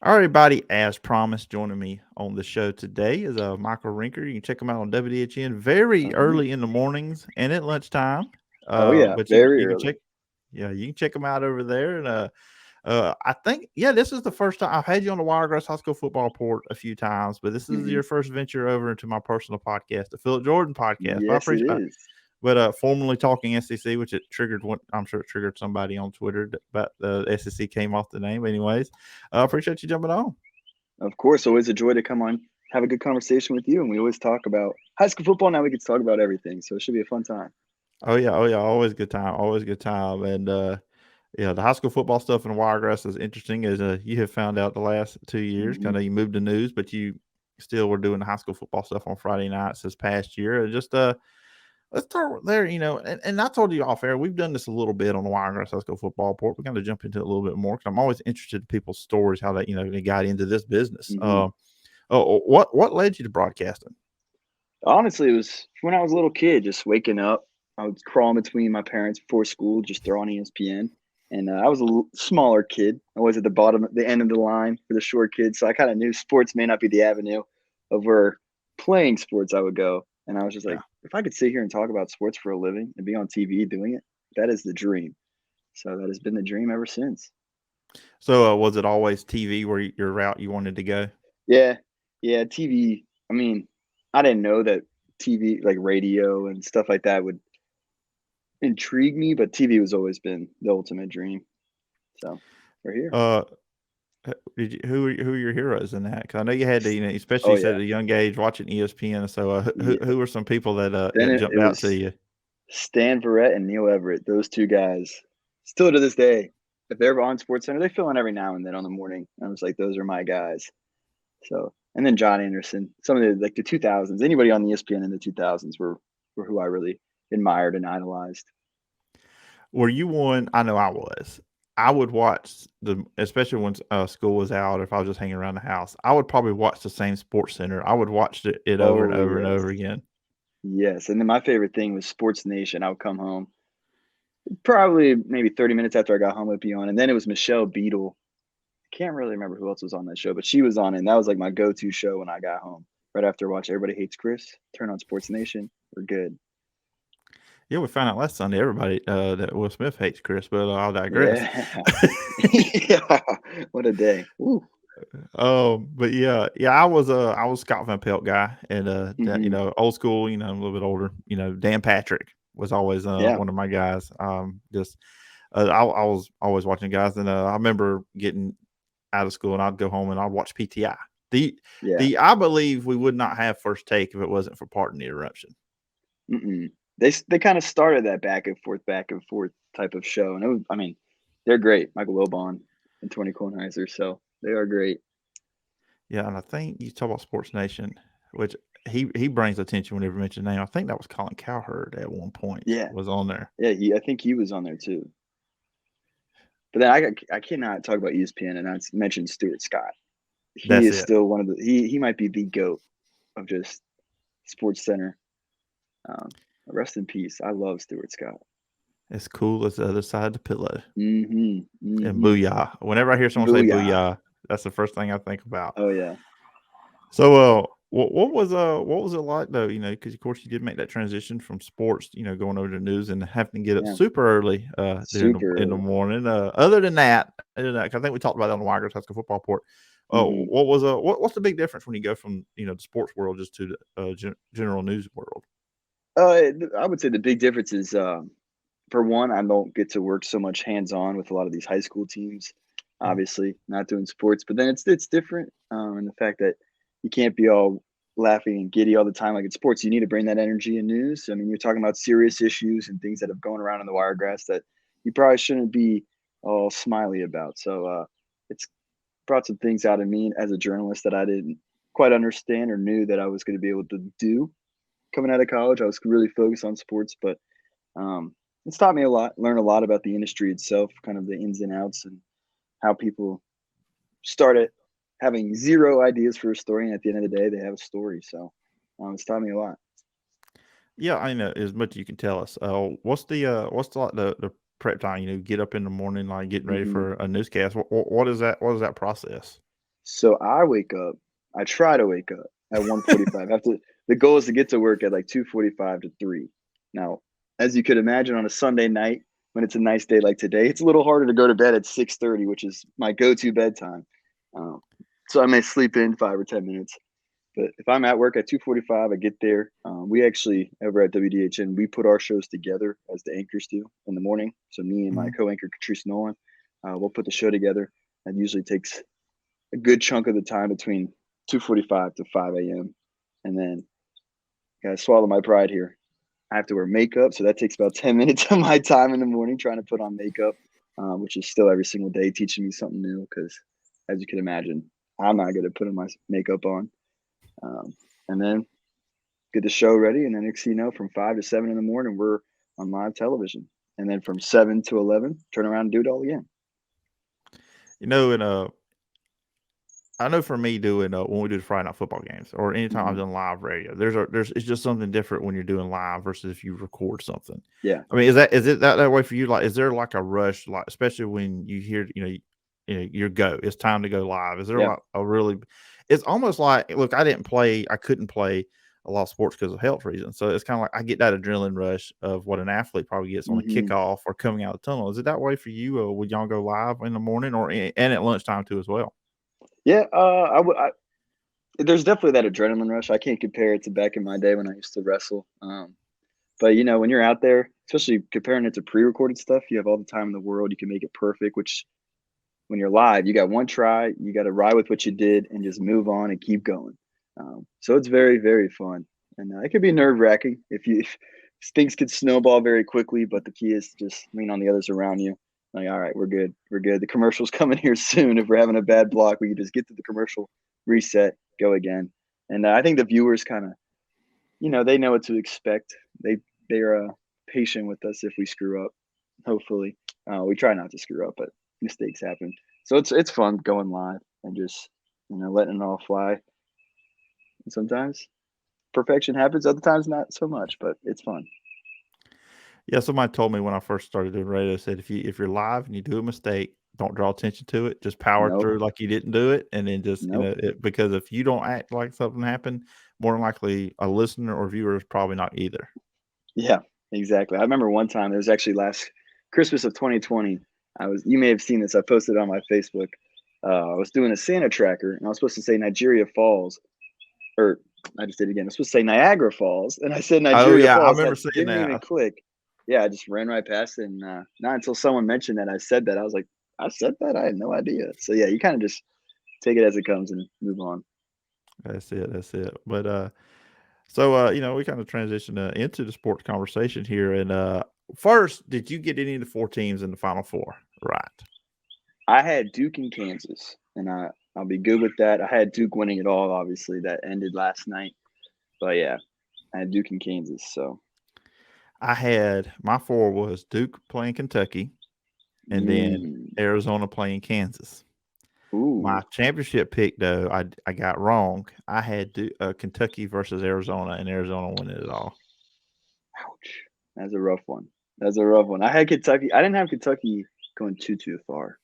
All right, everybody, as promised, joining me on the show today is Michael Rinker. You can check him out on WDHN very Uh-huh. early in the mornings and at lunchtime. Oh yeah, But very you can early. check, yeah, you can check him out over there. And I think, yeah, this is the first time I've had you on the Wiregrass High School Football Report a few times, but this is Hmm. your first venture over into my personal podcast, the Phillip Jordan podcast. But I Yes, it appreciate, is. but formerly talking SEC, which it triggered one, I'm sure it triggered somebody on Twitter, but the SEC came off the name. Anyways, I appreciate you jumping on. Of course, always a joy to come on, have a good conversation with you, and we always talk about high school football. Now we get to talk about everything, so it should be a fun time. Oh yeah, always good time, always good time. And yeah, the high school football stuff in Wiregrass is interesting as you have found out the last 2 years. Hmm. Kind of you moved to news, but you still were doing the high school football stuff on Friday nights this past year. And just let's start there, and I told you off air, we've done this a little bit on the Wiregrass High School Football Report. We're going to jump into it a little bit more because I'm always interested in people's stories, how they got into this business. Hmm. What led you to broadcasting? Honestly, it was when I was a little kid, just waking up. I would crawl in between my parents before school, just throw on ESPN. And I was a smaller kid. I was at the bottom, the end of the line for the short kids. So I kind of knew sports may not be the avenue of where playing sports I would go. And I was just like, Yeah. if I could sit here and talk about sports for a living and be on TV doing it, that is the dream. So that has been the dream ever since. So was it always TV where your route you wanted to go? Yeah. Yeah. TV. I mean, I didn't know that TV, like radio and stuff like that, would intrigue me, but TV was always been the ultimate dream. So we're here. Uh, who are your heroes in that? Because I know you had to, especially Oh you said yeah, at a young age watching ESPN. So yeah. who were some people Then that it jumped out to was you? Stan Verrett and Neil Everett. Those two guys, still to this day, if they're ever on Sports Center, they fill in every now and then on the morning. I was like, those are my guys. So, and then John Anderson, some of the 2000s. Anybody on ESPN in the 2000s were who I really admired and idolized. Were you one? I know I was. I would watch especially when school was out, or if I was just hanging around the house. I would probably watch the same Sports Center. I would watch it over and Oh over and yes, over again. yes. And then my favorite thing was Sports Nation. I would come home probably maybe 30 minutes after I got home would be on, and then it was Michelle Beadle. I can't really remember who else was on that show, but she was on it, and that was like my go-to show when I got home. Right after watch Everybody Hates Chris, turn on Sports Nation. We're good. Yeah, we found out last Sunday everybody that Will Smith hates Chris, but I'll digress. Yeah. Yeah. What a day. Woo. But yeah, I was Scott Van Pelt guy, and Hmm. old school, a little bit older. Dan Patrick was always Yeah. one of my guys. Just I was always watching guys, and I remember getting out of school and I'd go home and I'd watch PTI. The Yeah. the I believe we would not have first take if it wasn't for Pardon the Interruption. Mm-mm. They kind of started that back and forth type of show, and it was. I mean, they're great. Michael Wilbon and Tony Kornheiser, so they are great. Yeah, and I think you talk about Sports Nation, which he brings attention whenever you mention name. I think that was Colin Cowherd at one point Yeah. was on there. Yeah. I think he was on there too. But then I cannot talk about ESPN and not mention Stuart Scott. He That's is it. still one of the he might be the goat of just Sports Center. Um, Rest in peace. I love Stuart Scott. As cool as the other side of the pillow. Mm-hmm. And Mm-hmm. booyah. Whenever I hear someone say Booyah. booyah, that's the first thing I think about. Oh yeah. So, what was it like though? Because of course you did make that transition from sports, going over to news and having to get up Yeah. super early, there Super in the early. morning. Other than that, 'cause I think we talked about that on the Wildcats High School Football Report. Mm-hmm. What's the big difference when you go from the sports world just to the general news world? I would say the big difference is for one, I don't get to work so much hands on with a lot of these high school teams. Mm. Obviously, not doing sports, but then it's different in the fact that you can't be all laughing and giddy all the time like in sports. You need to bring that energy in news. I mean, you're talking about serious issues and things that have gone around in the wiregrass that you probably shouldn't be all smiley about. So it's brought some things out of me as a journalist that I didn't quite understand or knew that I was going to be able to do coming out of college. I was really focused on sports, but um, it's taught me a lot. Learn a lot about the industry itself, kind of the ins and outs, and how people started having zero ideas for a story, and at the end of the day, they have a story. So it's taught me a lot. Yeah, I know as much as you can tell us. What's the like the prep time? Get up in the morning, like getting ready Hmm. for a newscast. What is that? What is that process? So I try to wake up at 1:45. The goal is to get to work at like 2:45 to 3. Now, as you could imagine on a Sunday night when it's a nice day like today, it's a little harder to go to bed at 6:30, which is my go-to bedtime. Um, so I may sleep in 5 or 10 minutes. But if I'm at work at 2:45, I get there. We actually over at WDHN, we put our shows together as the anchors do in the morning. So me and my Mhm. co-anchor Catrice Nolan, we'll put the show together. That usually takes a good chunk of the time between 2:45 to 5 a.m. And then gotta swallow my pride here. I have to wear makeup, so that takes about 10 minutes of my time in the morning trying to put on makeup, which is still every single day teaching me something new. Because as you can imagine, I'm not good at putting my makeup on. Um, and then get the show ready, and then next thing you know, from 5 to 7 in the morning, we're on live television. And then from 7 to 11, turn around and do it all again. And I know for me doing when we do the Friday night football games or anytime I've Hmm. done live radio, there's it's just something different when you're doing live versus if you record something. Yeah. I mean, is it that way for you? Like, is there like a rush, like especially when you hear your go, it's time to go live? Is there Yeah. like a really? It's almost like look, I couldn't play a lot of sports because of health reasons, so it's kind of like I get that adrenaline rush of what an athlete probably gets on a Hmm. kickoff or coming out of the tunnel. Is it that way for you? Or would y'all go live in the morning and at lunchtime too as well? Yeah. There's definitely that adrenaline rush. I can't compare it to back in my day when I used to wrestle. But when you're out there, especially comparing it to pre-recorded stuff, you have all the time in the world. You can make it perfect. Which, when you're live, you got one try. You got to ride with what you did and just move on and keep going. So it's very, very fun, and it could be nerve-wracking if things could snowball very quickly. But the key is to just lean on the others around you. Like, all right, we're good. We're good. The commercial's coming here soon. If we're having a bad block, we can just get to the commercial, reset, go again. And I think the viewers kind of they know what to expect. They're patient with us if we screw up. Hopefully, we try not to screw up, but mistakes happen. So it's fun going live and just letting it all fly. And sometimes perfection happens, other times not so much, but it's fun. Yeah, somebody told me when I first started doing radio, said if you're live and you do a mistake, don't draw attention to it. Just power Nope, through like you didn't do it, and then just nope. because if you don't act like something happened, more than likely a listener or viewer is probably not either. Yeah, exactly. I remember one time, it was actually last Christmas of 2020. You may have seen this. I posted it on my Facebook. I was doing a Santa tracker, and I was supposed to say Nigeria Falls, or I just did it again. I was supposed to say Niagara Falls, and I said Oh Nigeria yeah, I Falls. remember That seeing didn't even that. click. Yeah, I just ran right past it, and not until someone mentioned that I said that, I was like, I said that? I had no idea. So yeah, you kind of just take it as it comes and move on. That's it. That's it. But we kind of transition into the sports conversation here. And first, did you get any of the four teams in the Final Four? Right. I had Duke in Kansas, and I'll be good with that. I had Duke winning it all. Obviously, that ended last night, but yeah, I had Duke in Kansas. So I had my four was Duke playing Kentucky, and then mm, Arizona playing Kansas. ooh, My championship pick, though, I got wrong. I had Kentucky versus Arizona, and Arizona winning it all. ouch, that's a rough one. That's a rough one. I had Kentucky. I didn't have Kentucky going too far.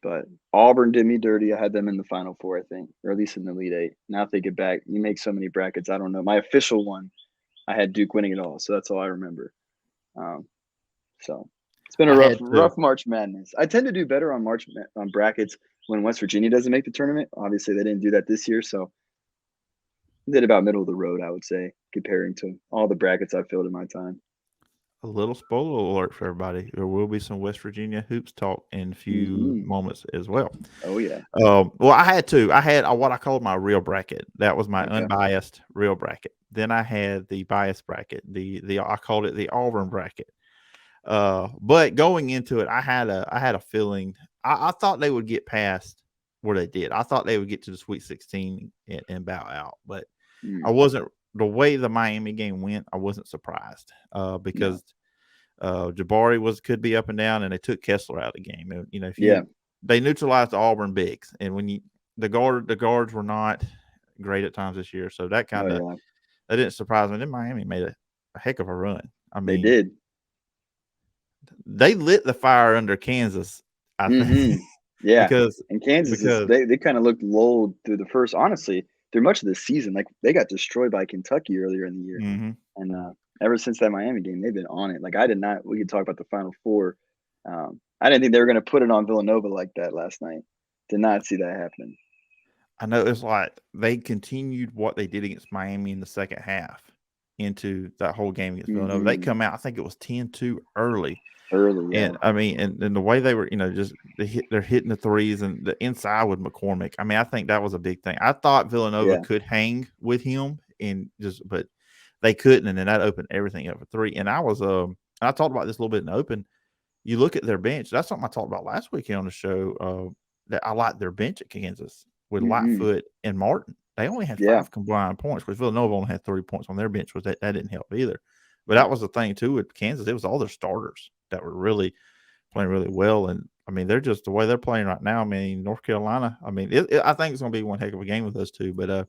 But Auburn did me dirty. I had them in the Final Four, I think, or at least in the Elite Eight. Now if they get back, you make so many brackets. I don't know. My official one, I had Duke winning it all, so that's all I remember. Um, so it's been a I rough, had to. rough March Madness. I tend to do better on on brackets when West Virginia doesn't make the tournament. Obviously, they didn't do that this year, so I did about middle of the road, I would say, comparing to all the brackets I've filled in my time. A little spoiler alert for everybody. There will be some West Virginia hoops talk in a few Hmm. moments as well. Oh yeah. Well, I had two. I had what I called my real bracket. That was my Okay. unbiased real bracket. Then I had the biased bracket. The I called it the Auburn bracket. But going into it, I had a feeling. I thought they would get past where they did. I thought they would get to the Sweet 16 and bow out, but I Mm, wasn't. The way the Miami game went, I wasn't surprised no. because Jabari could be up and down, and they took Kessler out of the game. And, if Yeah. they neutralized the Auburn bigs, and when the guards were not great at times this year, so Oh yeah. that didn't surprise me. Then Miami made a heck of a run. I They mean, did. they lit the fire under Kansas. I think Hmm. Yeah, because and Kansas is because they kind of looked lulled through the first. Honestly, through much of the season, like they got destroyed by Kentucky earlier in the year, mhm. and ever since that Miami game, they've been on it. Like I did not. We could talk about the Final Four. I didn't think they were going to put it on Villanova like that last night. Did not see that happening. I know it's like they continued what they did against Miami in the second half into that whole game against Villanova. They Hmm. come out, I think it was 10-2 early. Early, yeah, And I mean, and the way they were, just they're hitting the threes and the inside with McCormick. I mean, I think that was a big thing. I thought Villanova yeah. could hang with him but they couldn't, and then that opened everything up for three. And I talked about this a little bit in the open. You look at their bench. That's something I talked about last weekend on the show. That I like their bench at Kansas with Hmm. Lightfoot and Martin. They only had Yeah, 5 combined points, because Villanova only had 30 points on their bench, which that didn't help either. But yeah, that was the thing too with Kansas. It was all their starters that were really playing really well. And I mean, they're just the way they're playing right now. I mean, North Carolina. I mean, I think it's going to be one heck of a game with those two. But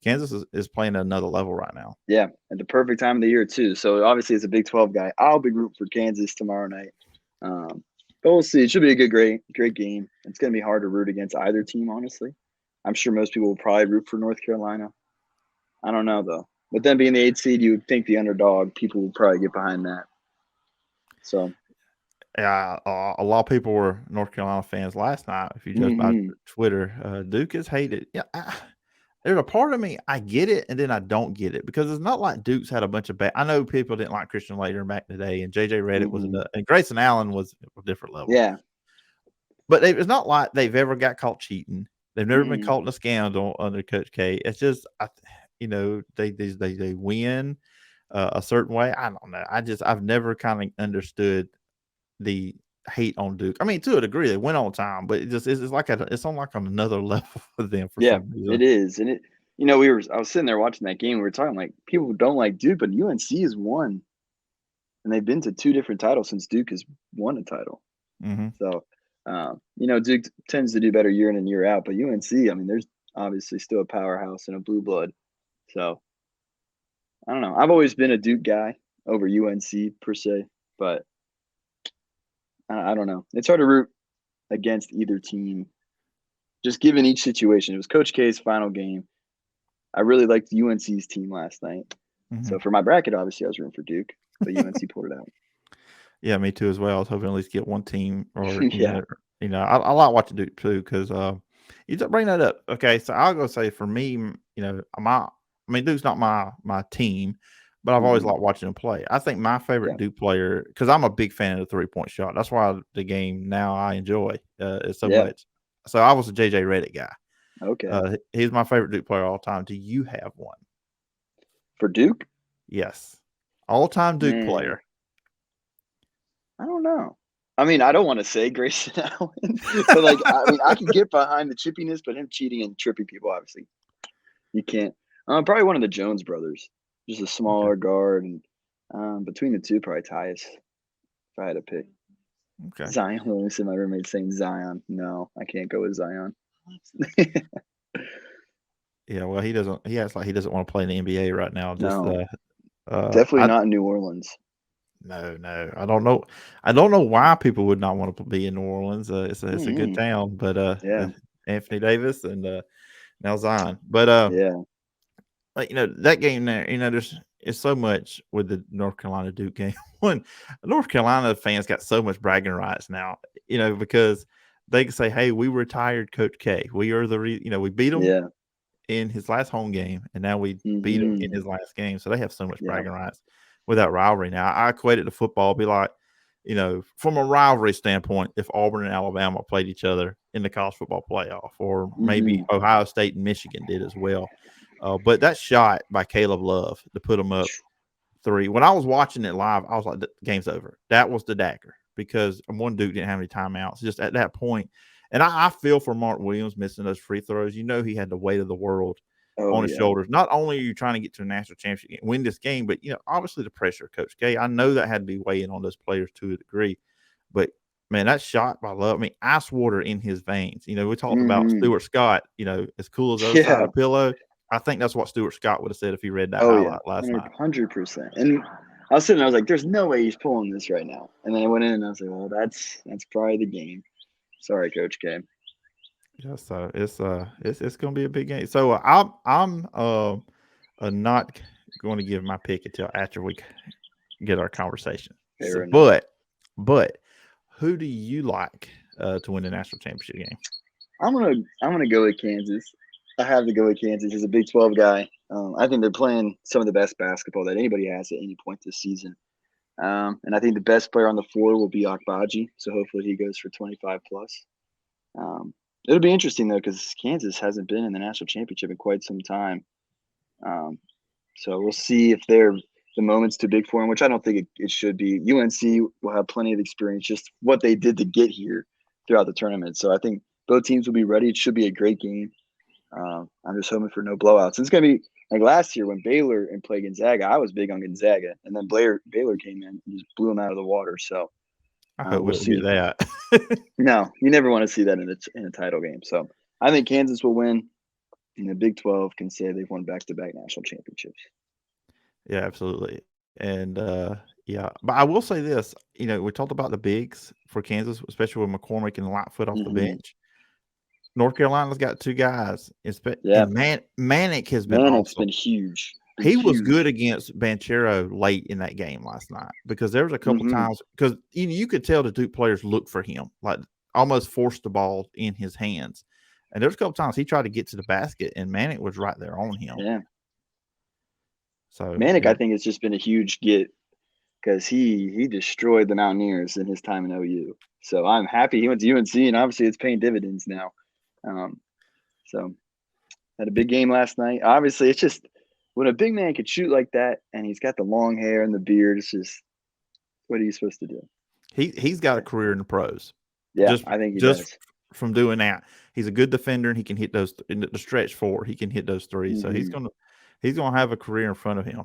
Kansas is playing at another level right now. yeah. At the perfect time of the year too. So obviously, as a Big 12 guy, I'll be rooting for Kansas tomorrow night. But we'll see. It should be a great game. It's going to be hard to root against either team, honestly. I'm sure most people will probably root for North Carolina. I don't know though. But then being the 8th seed, you would think the underdog, people will probably get behind that. So, Yeah, a lot of people were North Carolina fans last night. If you judge by hmm, Twitter, Duke is hated. Yeah, there's a part of me I get it, and then I don't get it, because it's not like Duke's had a bunch of bad. I know people didn't like Christian Laettner back in the day, and JJ Redick was hmm, and Grayson Allen was a different level. yeah, But it's not like they've ever got caught cheating. They've never been hmm, caught in a scandal under Coach K. It's just, they win a certain way. I don't know. I've never kind of understood the hate on Duke. I mean, to a degree, they win all the time, but it's like it's on like on another level for them for yeah. some reason. It is, and I was sitting there watching that game. We were talking like people don't like Duke, but UNC has won, and they've been to 2 different titles since Duke has won a title. Hmm. So, Duke tends to do better year in and year out, but UNC, I mean, there's obviously still a powerhouse and a blue blood. So I don't know. I've always been a Duke guy over UNC per se, but I don't know. It's hard to root against either team, just given each situation. It was Coach K's final game. I really liked UNC's team last night. Hmm. So for my bracket, obviously, I was rooting for Duke, but UNC pulled it out. Yeah, me too as well. I was hoping at least get one team, or Yeah. I like watching Duke too, because you just bring that up. Okay, so I'll go say for me, I mean, Duke's not my team, but I've always Hmm. liked watching them play. I think my favorite Yeah. Duke player, because I'm a big fan of the 3-point shot. That's why the game now I enjoy it so Yeah. much. So I was a JJ Redick guy. Okay. He's my favorite Duke player all time. Do you have one? For Duke, Yes, all time Duke man, player. I don't know. I mean, I don't want to say Grayson Allen, but like, I mean, I can get behind the chippiness, but him cheating and tripping people, obviously, you can't. Probably one of the Jones brothers, just a Okay, smaller guard, and between the two, probably Tyus. If I had to pick okay. Zion Williamson, my roommate saying Zion. No, I can't go with Zion. Yeah, well, he doesn't. He acts like he doesn't want to play in the NBA right now. Just No, definitely I not in New Orleans. no, I don't know. I don't know why people would not want to be in New Orleans. It's a good Mm-mm. town, but Yeah, Anthony Davis and now Zion. But yeah, like, that game there. There's it's so much with the North Carolina Duke game. One, North Carolina fans got so much bragging rights now. Because they can say, "Hey, we retired Coach K. We are we beat them yeah. in his last home game, and now we beat him in Hmm. his last game." So they have so much Yeah. bragging rights with that rivalry. Now, I equate it to football. Be like, from a rivalry standpoint, if Auburn and Alabama played each other in the college football playoff, or maybe Hmm. Ohio State and Michigan did as well. But that shot by Caleb Love to put them up 3. When I was watching it live, I was like, "The game's over." That was the dagger, because one Duke didn't have any timeouts. Just at that point, and I feel for Mark Williams missing those free throws. He had the weight of the world Oh on his yeah. shoulders. Not only are you trying to get to a national championship, win this game, but obviously the pressure of Coach K. I know that had to be weighing on those players to a degree. But man, that shot by Love, I mean, ice water in his veins. We talked about Hmm. Stuart Scott, as cool as the other side Yeah. of the pillow. I think that's what Stuart Scott would have said if he read that Oh yeah. highlight last night. 100%. And I was sitting there, I was like, "There's no way he's pulling this right now." And then I went in and I was like, "Well, that's probably the game." Sorry, Coach K. Yeah, so it's gonna be a big game. So I'm not going to give my pick until after we get our conversation. So, Fair enough. but who do you like to win the national championship game? I'm gonna go with Kansas. I have to go with Kansas. He's a Big 12 guy. I think they're playing some of the best basketball that anybody has at any point this season. And I think the best player on the floor will be Akbaji. So hopefully he goes for 25 plus. It'll be interesting though because Kansas hasn't been in the national championship in quite some time. Um, so we'll see if the moment's too big for them, which I don't think it should be. UNC will have plenty of experience, just what they did to get here throughout the tournament. So I think both teams will be ready. It should be a great game. I'm just hoping for no blowouts. It's going to be like last year when Baylor and played Gonzaga. I was big on Gonzaga, and then Baylor came in and just blew them out of the water. So I hope we'll we'll see. get that. No, you never want to see that in a title game. So I think Kansas will win, and the Big 12 can say they've won back-to-back national championships. Yeah, absolutely. And yeah, but I will say this, we talked about the bigs for Kansas, especially with McCormick and Lightfoot off the bench. North Carolina's got two guys. And Manick has been Manick's awesome. been huge. He was good against Banchero late in that game last night because there was a couple times because you could tell the Duke players looked for him, like almost forced the ball in his hands. And there's a couple times he tried to get to the basket and Manick was right there on him. Yeah. So Manick, I think, has just been a huge get because he destroyed the Mountaineers in his time in OU. So I'm happy he went to UNC, and obviously it's paying dividends now. So had a big game last night. Obviously, it's just when a big man could shoot like that, and he's got the long hair and the beard, it's just what are you supposed to do? He's got a career in the pros. Yeah, I think he does. From doing that, he's a good defender, and he can hit those in the stretch four. He can hit those threes, so he's gonna have a career in front of him.